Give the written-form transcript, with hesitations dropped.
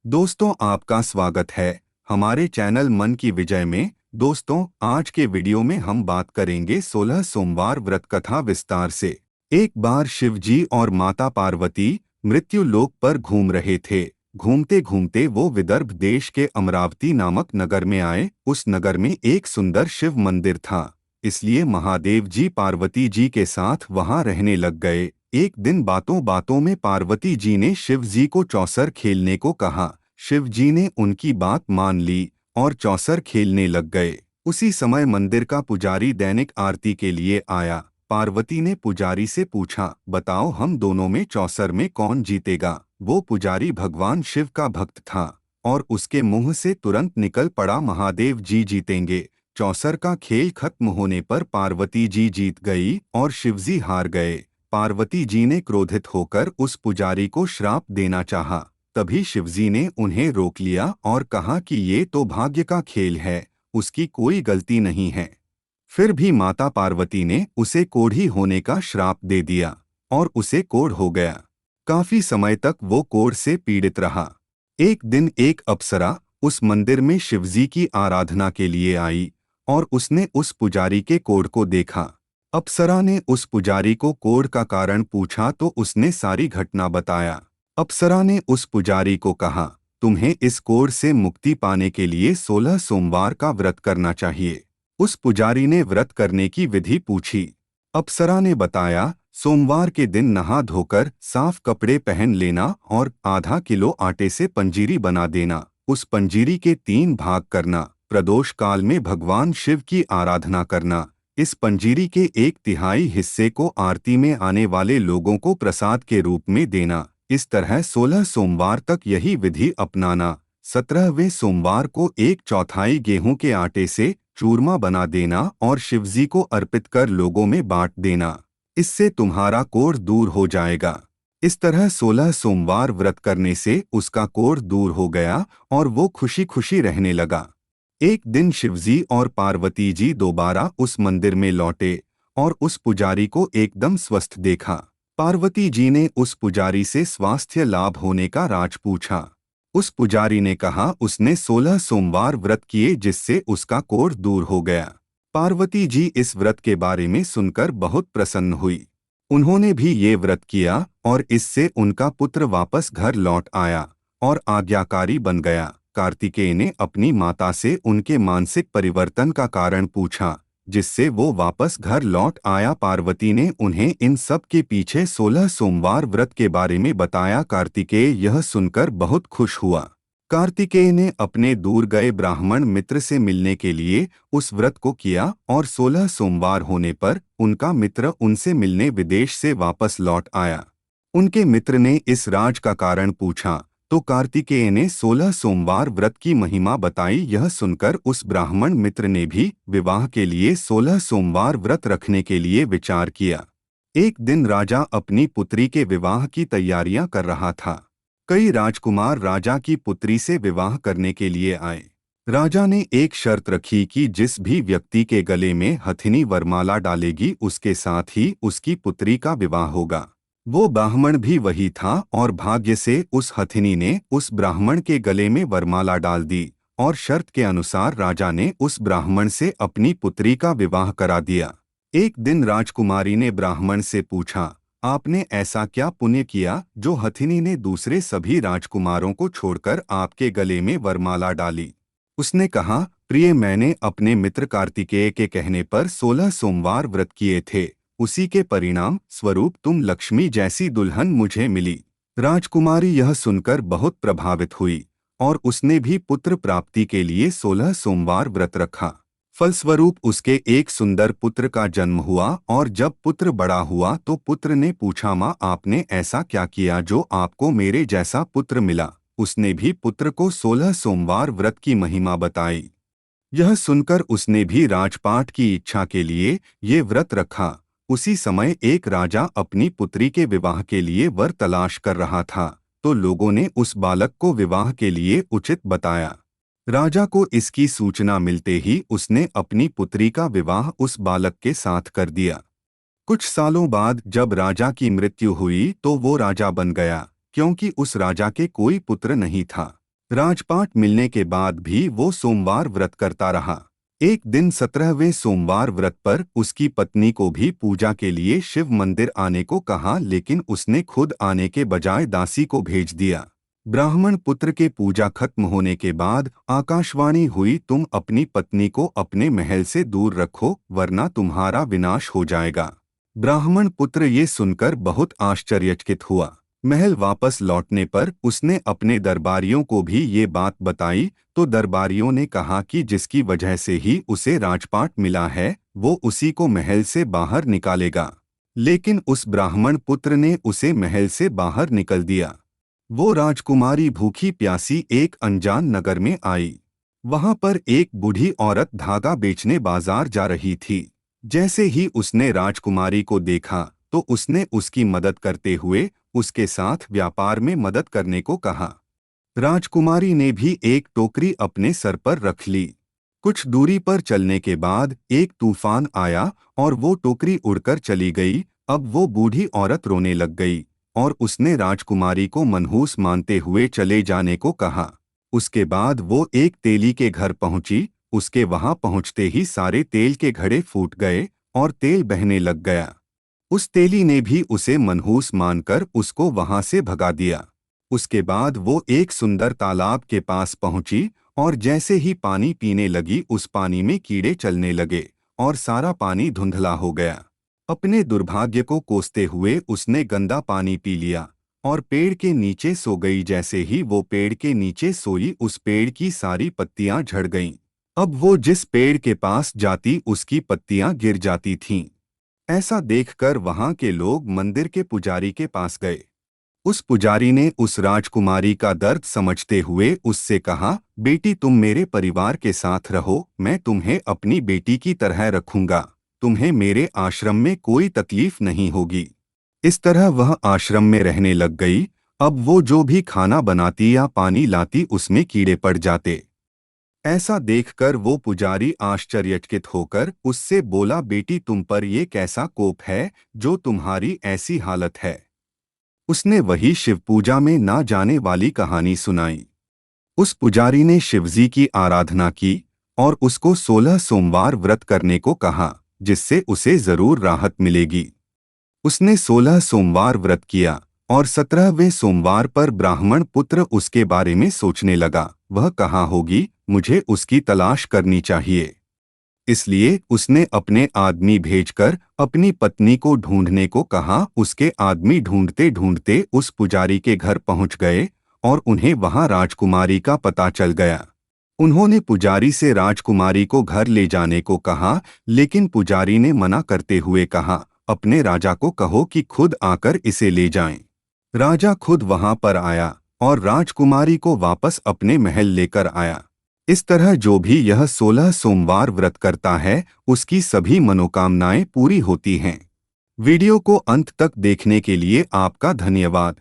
दोस्तों, आपका स्वागत है हमारे चैनल मन की विजय में। दोस्तों, आज के वीडियो में हम बात करेंगे 16 सोमवार व्रत कथा विस्तार से। एक बार शिव जी और माता पार्वती मृत्यु लोक पर घूम रहे थे। घूमते घूमते वो विदर्भ देश के अमरावती नामक नगर में आए। उस नगर में एक सुंदर शिव मंदिर था, इसलिए महादेव जी पार्वती जी के साथ वहां रहने लग गए। एक दिन बातों बातों में पार्वती जी ने शिव जी को चौसर खेलने को कहा। शिव जी ने उनकी बात मान ली और चौसर खेलने लग गए। उसी समय मंदिर का पुजारी दैनिक आरती के लिए आया। पार्वती ने पुजारी से पूछा, बताओ हम दोनों में चौसर में कौन जीतेगा। वो पुजारी भगवान शिव का भक्त था और उसके मुंह से तुरंत निकल पड़ा, महादेव जी जीतेंगे। चौसर का खेल खत्म होने पर पार्वती जी जीत गई और शिवजी हार गए। पार्वती जी ने क्रोधित होकर उस पुजारी को श्राप देना चाहा। तभी शिवजी ने उन्हें रोक लिया और कहा कि ये तो भाग्य का खेल है, उसकी कोई गलती नहीं है। फिर भी माता पार्वती ने उसे कोढ़ी होने का श्राप दे दिया और उसे कोढ़ हो गया। काफी समय तक वो कोढ़ से पीड़ित रहा। एक दिन एक अप्सरा उस मंदिर में शिवजी की आराधना के लिए आई और उसने उस पुजारी के कोढ़ को देखा। अप्सरा ने उस पुजारी को कोढ़ का कारण पूछा तो उसने सारी घटना बताया। अप्सरा ने उस पुजारी को कहा, तुम्हें इस कोढ़ से मुक्ति पाने के लिए 16 सोमवार का व्रत करना चाहिए। उस पुजारी ने व्रत करने की विधि पूछी। अप्सरा ने बताया, सोमवार के दिन नहा धोकर साफ कपड़े पहन लेना और आधा किलो आटे से पंजीरी बना देना। उस पंजीरी के 3 भाग करना। प्रदोष काल में भगवान शिव की आराधना करना। इस पंजीरी के 1/3 हिस्से को आरती में आने वाले लोगों को प्रसाद के रूप में देना। इस तरह 16 सोमवार तक यही विधि अपनाना। 17वें सोमवार को 1/4 गेहूं के आटे से चूरमा बना देना और शिवजी को अर्पित कर लोगों में बांट देना। इससे तुम्हारा कोढ़ दूर हो जाएगा। इस तरह 16 सोमवार व्रत करने से उसका कोढ़ दूर हो गया और वो खुशी खुशी रहने लगा। एक दिन शिवजी और पार्वती जी दोबारा उस मंदिर में लौटे और उस पुजारी को एकदम स्वस्थ देखा। पार्वती जी ने उस पुजारी से स्वास्थ्य लाभ होने का राज पूछा। उस पुजारी ने कहा, उसने 16 सोमवार व्रत किए जिससे उसका कोढ़ दूर हो गया। पार्वती जी इस व्रत के बारे में सुनकर बहुत प्रसन्न हुई। उन्होंने भी ये व्रत किया और इससे उनका पुत्र वापस घर लौट आया और आज्ञाकारी बन गया। कार्तिकेय ने अपनी माता से उनके मानसिक परिवर्तन का कारण पूछा, जिससे वो वापस घर लौट आया। पार्वती ने उन्हें इन सब के पीछे 16 सोमवार व्रत के बारे में बताया। कार्तिकेय यह सुनकर बहुत खुश हुआ। कार्तिकेय ने अपने दूर गए ब्राह्मण मित्र से मिलने के लिए उस व्रत को किया और 16 सोमवार होने पर उनका मित्र उनसे मिलने विदेश से वापस लौट आया। उनके मित्र ने इस राज का कारण पूछा तो कार्तिकेय ने 16 सोमवार व्रत की महिमा बताई। यह सुनकर उस ब्राह्मण मित्र ने भी विवाह के लिए 16 सोमवार व्रत रखने के लिए विचार किया। एक दिन राजा अपनी पुत्री के विवाह की तैयारियां कर रहा था। कई राजकुमार राजा की पुत्री से विवाह करने के लिए आए। राजा ने एक शर्त रखी कि जिस भी व्यक्ति के गले में हथिनी वरमाला डालेगी उसके साथ ही उसकी पुत्री का विवाह होगा। वो ब्राह्मण भी वही था और भाग्य से उस हथिनी ने उस ब्राह्मण के गले में वरमाला डाल दी और शर्त के अनुसार राजा ने उस ब्राह्मण से अपनी पुत्री का विवाह करा दिया। एक दिन राजकुमारी ने ब्राह्मण से पूछा, आपने ऐसा क्या पुण्य किया जो हथिनी ने दूसरे सभी राजकुमारों को छोड़कर आपके गले में वरमाला डाली। उसने कहा, प्रिय, मैंने अपने मित्र कार्तिकेय के कहने पर 16 सोमवार व्रत किए थे। उसी के परिणाम स्वरूप तुम लक्ष्मी जैसी दुल्हन मुझे मिली। राजकुमारी यह सुनकर बहुत प्रभावित हुई और उसने भी पुत्र प्राप्ति के लिए 16 सोमवार व्रत रखा। फलस्वरूप उसके एक सुंदर पुत्र का जन्म हुआ और जब पुत्र बड़ा हुआ तो पुत्र ने पूछा, माँ, आपने ऐसा क्या किया जो आपको मेरे जैसा पुत्र मिला। उसने भी पुत्र को 16 सोमवार व्रत की महिमा बताई। यह सुनकर उसने भी राजपाट की इच्छा के लिए ये व्रत रखा। उसी समय एक राजा अपनी पुत्री के विवाह के लिए वर तलाश कर रहा था तो लोगों ने उस बालक को विवाह के लिए उचित बताया। राजा को इसकी सूचना मिलते ही उसने अपनी पुत्री का विवाह उस बालक के साथ कर दिया। कुछ सालों बाद जब राजा की मृत्यु हुई तो वो राजा बन गया, क्योंकि उस राजा के कोई पुत्र नहीं था। राजपाट मिलने के बाद भी वो सोमवार व्रत करता रहा। एक दिन 17वें सोमवार व्रत पर उसकी पत्नी को भी पूजा के लिए शिव मंदिर आने को कहा, लेकिन उसने खुद आने के बजाय दासी को भेज दिया। ब्राह्मण पुत्र के पूजा खत्म होने के बाद आकाशवाणी हुई, तुम अपनी पत्नी को अपने महल से दूर रखो वरना तुम्हारा विनाश हो जाएगा। ब्राह्मण पुत्र ये सुनकर बहुत आश्चर्यचकित हुआ। महल वापस लौटने पर उसने अपने दरबारियों को भी ये बात बताई तो दरबारियों ने कहा कि जिसकी वजह से ही उसे राजपाट मिला है वो उसी को महल से बाहर निकालेगा। लेकिन उस ब्राह्मण पुत्र ने उसे महल से बाहर निकल दिया। वो राजकुमारी भूखी प्यासी एक अनजान नगर में आई। वहां पर एक बूढ़ी औरत धागा बेचने बाजार जा रही थी। जैसे ही उसने राजकुमारी को देखा तो उसने उसकी मदद करते हुए उसके साथ व्यापार में मदद करने को कहा। राजकुमारी ने भी एक टोकरी अपने सर पर रख ली। कुछ दूरी पर चलने के बाद एक तूफान आया और वो टोकरी उड़कर चली गई। अब वो बूढ़ी औरत रोने लग गई और उसने राजकुमारी को मनहूस मानते हुए चले जाने को कहा। उसके बाद वो एक तेली के घर पहुंची। उसके वहां पहुंचते ही सारे तेल के घड़े फूट गए और तेल बहने लग गया। उस तेली ने भी उसे मनहूस मानकर उसको वहां से भगा दिया। उसके बाद वो एक सुंदर तालाब के पास पहुंची और जैसे ही पानी पीने लगी उस पानी में कीड़े चलने लगे और सारा पानी धुंधला हो गया। अपने दुर्भाग्य को कोसते हुए उसने गंदा पानी पी लिया और पेड़ के नीचे सो गई। जैसे ही वो पेड़ के नीचे सोई उस पेड़ की सारी पत्तियां झड़ गईं। अब वो जिस पेड़ के पास जाती उसकी पत्तियां गिर जाती थीं। ऐसा देखकर वहां के लोग मंदिर के पुजारी के पास गए। उस पुजारी ने उस राजकुमारी का दर्द समझते हुए उससे कहा, बेटी तुम मेरे परिवार के साथ रहो, मैं तुम्हें अपनी बेटी की तरह रखूंगा। तुम्हें मेरे आश्रम में कोई तकलीफ नहीं होगी। इस तरह वह आश्रम में रहने लग गई। अब वो जो भी खाना बनाती या पानी लाती उसमें कीड़े पड़ जाते। ऐसा देखकर वो पुजारी आश्चर्यचकित होकर उससे बोला, बेटी तुम पर ये कैसा कोप है जो तुम्हारी ऐसी हालत है। उसने वही शिव पूजा में ना जाने वाली कहानी सुनाई। उस पुजारी ने शिवजी की आराधना की और उसको 16 सोमवार व्रत करने को कहा, जिससे उसे जरूर राहत मिलेगी। उसने 16 सोमवार व्रत किया और 17वें सोमवार पर ब्राह्मण पुत्र उसके बारे में सोचने लगा, वह कहाँ होगी, मुझे उसकी तलाश करनी चाहिए। इसलिए उसने अपने आदमी भेजकर अपनी पत्नी को ढूंढने को कहा। उसके आदमी ढूंढते ढूंढते उस पुजारी के घर पहुंच गए और उन्हें वहां राजकुमारी का पता चल गया। उन्होंने पुजारी से राजकुमारी को घर ले जाने को कहा, लेकिन पुजारी ने मना करते हुए कहा, अपने राजा को कहो कि खुद आकर इसे ले जाएं। राजा खुद वहां पर आया और राजकुमारी को वापस अपने महल लेकर आया। इस तरह जो भी यह 16 सोमवार व्रत करता है उसकी सभी मनोकामनाएं पूरी होती हैं। वीडियो को अंत तक देखने के लिए आपका धन्यवाद।